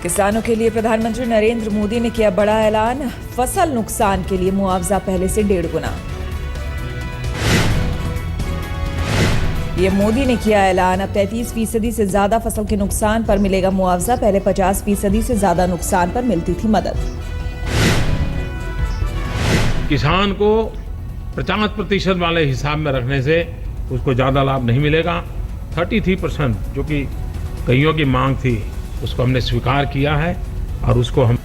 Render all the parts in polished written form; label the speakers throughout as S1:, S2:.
S1: किसानों के लिए प्रधानमंत्री नरेंद्र मोदी ने किया बड़ा ऐलान, फसल नुकसान के लिए मुआवजा पहले से 1.5 गुना। ये मोदी ने किया ऐलान, अब 33% से ज्यादा फसल के नुकसान पर मिलेगा मुआवजा। पहले 50% से ज्यादा नुकसान पर मिलती थी मदद।
S2: किसान को 50% वाले हिसाब में रखने से उसको ज्यादा लाभ नहीं मिलेगा। 33% जो कि कईयों की मांग थी, उसको हमने स्वीकार किया है और उसको हम।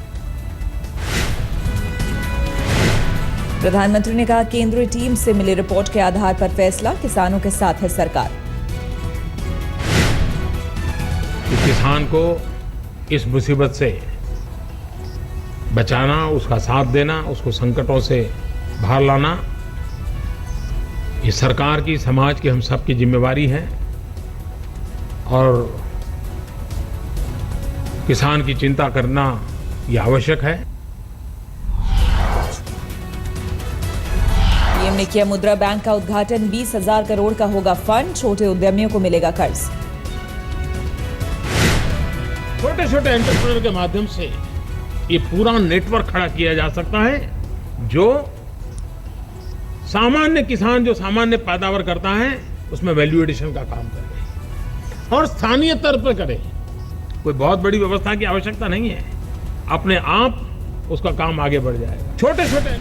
S1: प्रधानमंत्री ने कहा, केंद्रीय टीम से मिली रिपोर्ट के आधार पर फैसला, किसानों के साथ है सरकार।
S2: किसान को इस मुसीबत से बचाना, उसका साथ देना, उसको संकटों से बाहर लाना, ये सरकार की, समाज की, हम सबकी जिम्मेवारी है। और किसान की चिंता करना ये आवश्यक है।
S1: पीएम ने किया मुद्रा बैंक का उद्घाटन, 20,000 करोड़ का होगा फंड, छोटे उद्यमियों को मिलेगा कर्ज।
S2: छोटे छोटे एंटरप्रेन्योर के माध्यम से ये पूरा नेटवर्क खड़ा किया जा सकता है, जो सामान्य किसान, जो सामान्य पैदावार करता है, उसमें वैल्यू एडिशन का काम करे और स्थानीय स्तर पर करे। कोई बहुत बड़ी व्यवस्था की आवश्यकता नहीं है, अपने आप उसका काम आगे बढ़ जाएगा। छोटे छोटे।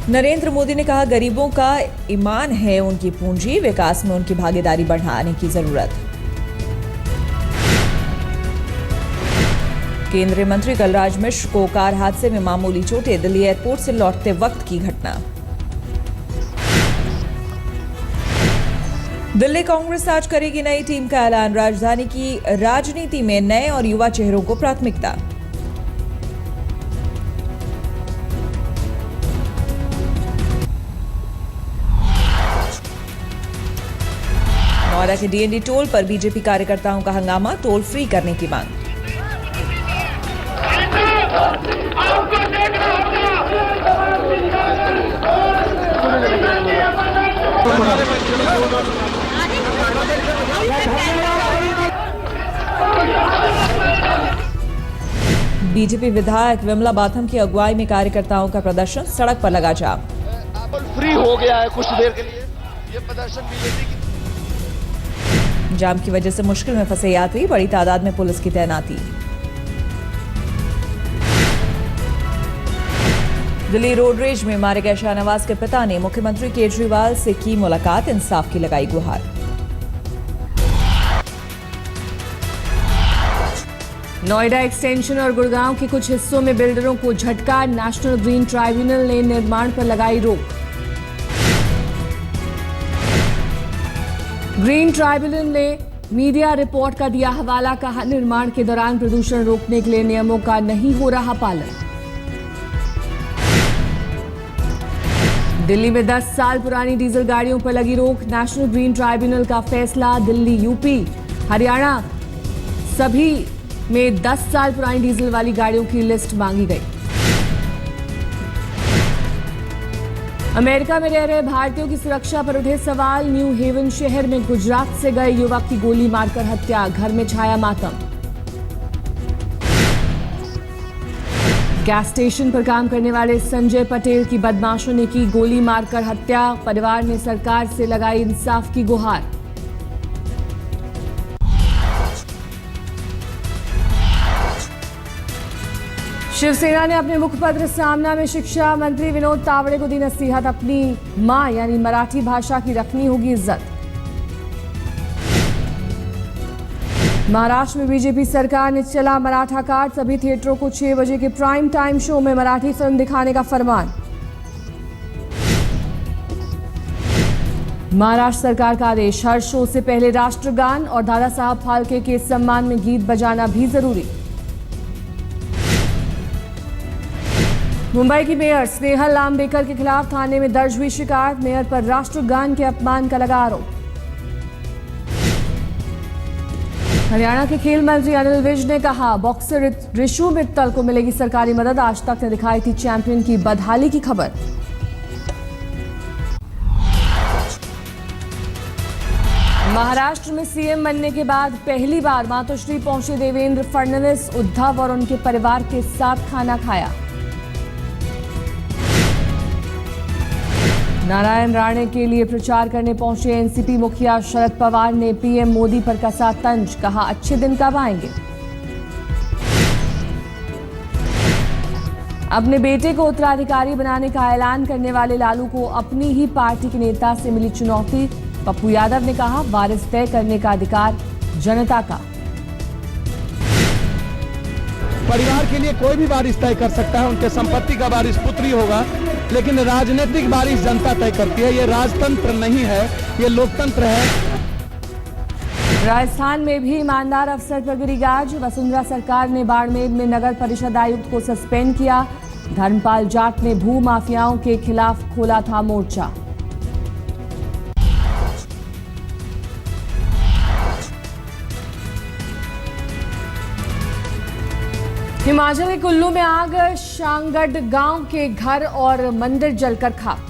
S1: नरेंद्र मोदी ने कहा, गरीबों का ईमान है उनकी पूंजी, विकास में उनकी भागीदारी बढ़ाने की जरूरत। केंद्रीय मंत्री कलराज मिश्र को कार हादसे में मामूली चोटें, दिल्ली एयरपोर्ट से लौटते वक्त की घटना। दिल्ली कांग्रेस आज करेगी नई टीम का ऐलान, राजधानी की राजनीति में नए और युवा चेहरों को प्राथमिकता। नोएडा के डीएनडी टोल पर बीजेपी कार्यकर्ताओं का हंगामा, टोल फ्री करने की मांग। बीजेपी विधायक विमला बाथम की अगुवाई में कार्यकर्ताओं का प्रदर्शन, सड़क पर लगा जाम।
S3: फ्री हो गया है कुछ देर के लिए, ये प्रदर्शन बीजेपी की।
S1: जाम की वजह से मुश्किल में फंसे यात्री, बड़ी तादाद में पुलिस की तैनाती। दिल्ली रोड रेज में मारे गए शाहनवाज के पिता ने मुख्यमंत्री केजरीवाल से की मुलाकात, इंसाफ की लगाई गुहार। नोएडा एक्सटेंशन और गुड़गांव के कुछ हिस्सों में बिल्डरों को झटका, नेशनल ग्रीन ट्राइब्यूनल ने निर्माण पर लगाई रोक। ग्रीन ट्राइब्यूनल ने मीडिया रिपोर्ट का दिया हवाला, कहा निर्माण के दौरान प्रदूषण रोकने के लिए नियमों का नहीं हो रहा पालन। दिल्ली में 10 साल पुरानी डीजल गाड़ियों पर लगी रोक, नेशनल ग्रीन ट्राइब्यूनल का फैसला। दिल्ली, यूपी, हरियाणा सभी में 10 साल पुरानी डीजल वाली गाड़ियों की लिस्ट मांगी गई। अमेरिका में रह रहे भारतीयों की सुरक्षा पर उठे सवाल, न्यू हेवन शहर में गुजरात से गए युवक की गोली मारकर हत्या, घर में छाया मातम। गैस स्टेशन पर काम करने वाले संजय पटेल की बदमाशों ने की गोली मारकर हत्या, परिवार ने सरकार से लगाई इंसाफ की गुहार। शिवसेना ने अपने मुखपत्र सामना में शिक्षा मंत्री विनोद तावड़े को दी नसीहत, अपनी मां यानी मराठी भाषा की रखनी होगी इज्जत। महाराष्ट्र में बीजेपी सरकार ने चला मराठा कार्ड, सभी थिएटरों को 6 बजे के प्राइम टाइम शो में मराठी फिल्म दिखाने का फरमान। महाराष्ट्र सरकार का आदेश, हर शो से पहले राष्ट्रगान और दादा साहब फाल्के के सम्मान में गीत बजाना भी जरूरी। मुंबई की मेयर स्नेहल लामबेकर के खिलाफ थाने में दर्ज हुई शिकायत, मेयर पर राष्ट्रगान के अपमान का लगा आरोप। हरियाणा के खेल मंत्री अनिल विज ने कहा, बॉक्सर ऋषु मित्तल को मिलेगी सरकारी मदद, आज तक ने दिखाई थी चैंपियन की बदहाली की खबर। महाराष्ट्र में सीएम बनने के बाद पहली बार मातोश्री पहुंचे देवेंद्र फडणवीस। उद्धव और उनके परिवार के साथ खाना खाया। नारायण राणे के लिए प्रचार करने पहुंचे एनसीपी मुखिया शरद पवार ने पीएम मोदी पर कसा तंज, कहा अच्छे दिन कब आएंगे। अपने बेटे को उत्तराधिकारी बनाने का ऐलान करने वाले लालू को अपनी ही पार्टी के नेता से मिली चुनौती। पप्पू यादव ने कहा वारिस तय करने का अधिकार जनता का।
S4: परिवार के लिए कोई भी वारिस तय कर सकता है, उनके संपत्ति का वारिस पुत्र ही होगा, लेकिन राजनीतिक वारिस जनता तय करती है। ये राजतंत्र नहीं है, ये लोकतंत्र है।
S1: राजस्थान में भी ईमानदार अफसर पर गिरी गाज। वसुंधरा सरकार ने बाड़मेर में नगर परिषद आयुक्त को सस्पेंड किया। धर्मपाल जाट ने भू माफियाओं के खिलाफ खोला था मोर्चा। हिमाचल के कुल्लू में आग, शांगड गांव के घर और मंदिर जलकर खाक।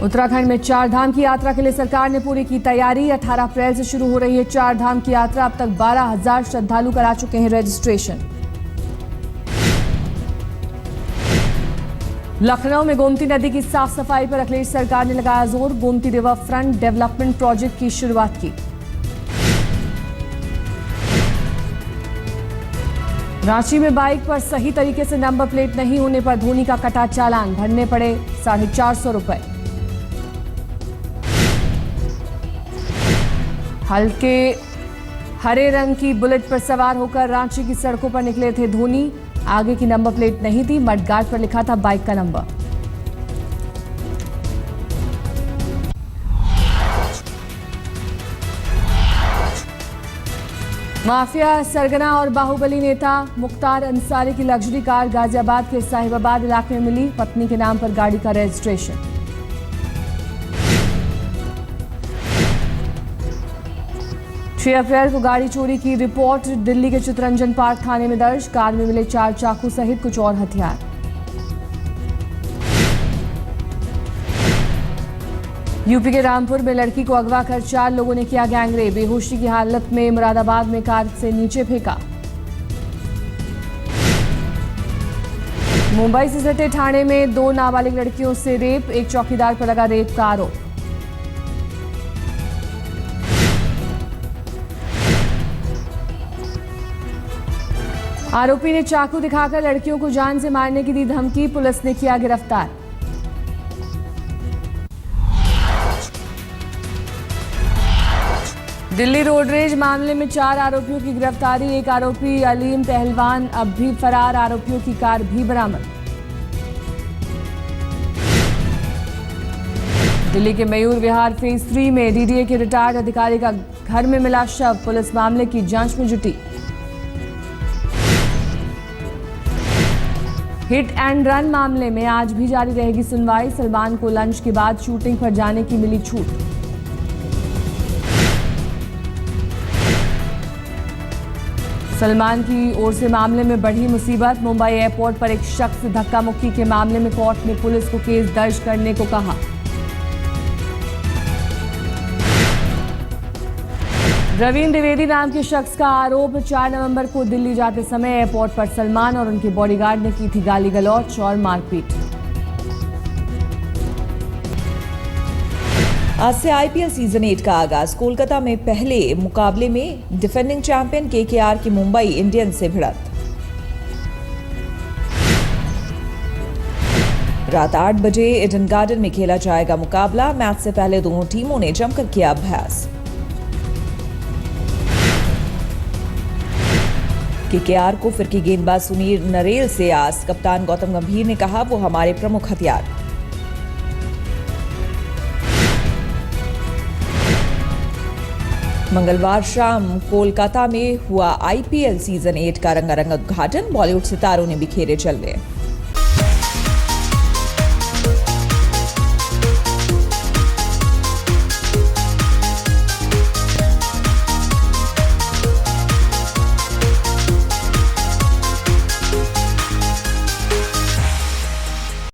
S1: उत्तराखंड में 4 धाम की यात्रा के लिए सरकार ने पूरी की तैयारी। 18 अप्रैल से शुरू हो रही है 4 धाम की यात्रा। अब तक 12,000 श्रद्धालु करा चुके हैं रजिस्ट्रेशन। लखनऊ में गोमती नदी की साफ सफाई पर अखिलेश सरकार ने लगाया जोर। Gomti river front development project की शुरुआत की। रांची में बाइक पर सही तरीके से नंबर प्लेट नहीं होने पर धोनी का कटा चालान, भरने पड़े 450 रुपए। हल्के हरे रंग की बुलेट पर सवार होकर रांची की सड़कों पर निकले थे धोनी। आगे की नंबर प्लेट नहीं थी, मडगार्ड पर लिखा था बाइक का नंबर। माफिया सरगना और बाहुबली नेता मुख्तार अंसारी की लग्जरी कार गाजियाबाद के साहिबाबाद इलाके में मिली। पत्नी के नाम पर गाड़ी का रजिस्ट्रेशन। छह अप्रैल को गाड़ी चोरी की रिपोर्ट दिल्ली के चितरंजन पार्क थाने में दर्ज। कार में मिले 4 चाकू सहित कुछ और हथियार। यूपी के रामपुर में लड़की को अगवा कर 4 लोगों ने किया गैंगरेप। बेहोशी की हालत में मुरादाबाद में कार से नीचे फेंका। मुंबई से सटे ठाणे में 2 नाबालिग लड़कियों से रेप। एक चौकीदार पर लगा रेप का आरोप। आरोपी ने चाकू दिखाकर लड़कियों को जान से मारने की दी धमकी। पुलिस ने किया गिरफ्तार। दिल्ली रोडरेज मामले में 4 आरोपियों की गिरफ्तारी। एक आरोपी अलीम पहलवान अब भी फरार। आरोपियों की कार भी बरामद। दिल्ली के मयूर विहार फेज 3 में डीडीए के रिटायर्ड अधिकारी का घर में मिला शव। पुलिस मामले की जांच में जुटी। हिट एंड रन मामले में आज भी जारी रहेगी सुनवाई। सलमान को लंच के बाद शूटिंग पर जाने की मिली छूट। सलमान की ओर से मामले में बढ़ी मुसीबत। मुंबई एयरपोर्ट पर एक शख्स धक्का मुक्की के मामले में कोर्ट ने पुलिस को केस दर्ज करने को कहा। रवीन द्विवेदी नाम के शख्स का आरोप, 4 नवंबर को दिल्ली जाते समय एयरपोर्ट पर सलमान और उनके बॉडीगार्ड ने की थी गाली गलौच और मारपीट।
S5: आज से आईपीएल सीजन 8 का आगाज। कोलकाता में पहले मुकाबले में डिफेंडिंग चैंपियन केकेआर की मुंबई इंडियंस से भिड़ंत। रात 8 बजे ईडन गार्डन में खेला जाएगा मुकाबला। मैच से पहले दोनों टीमों ने जमकर किया अभ्यास। केकेआर को फिरकी गेंदबाज सुनील नरेल से आस। कप्तान गौतम गंभीर ने कहा वो हमारे प्रमुख हथियार। मंगलवार शाम कोलकाता में हुआ आईपीएल सीजन 8 का रंगारंग उद्घाटन। बॉलीवुड सितारों ने बिखेरे जलवे।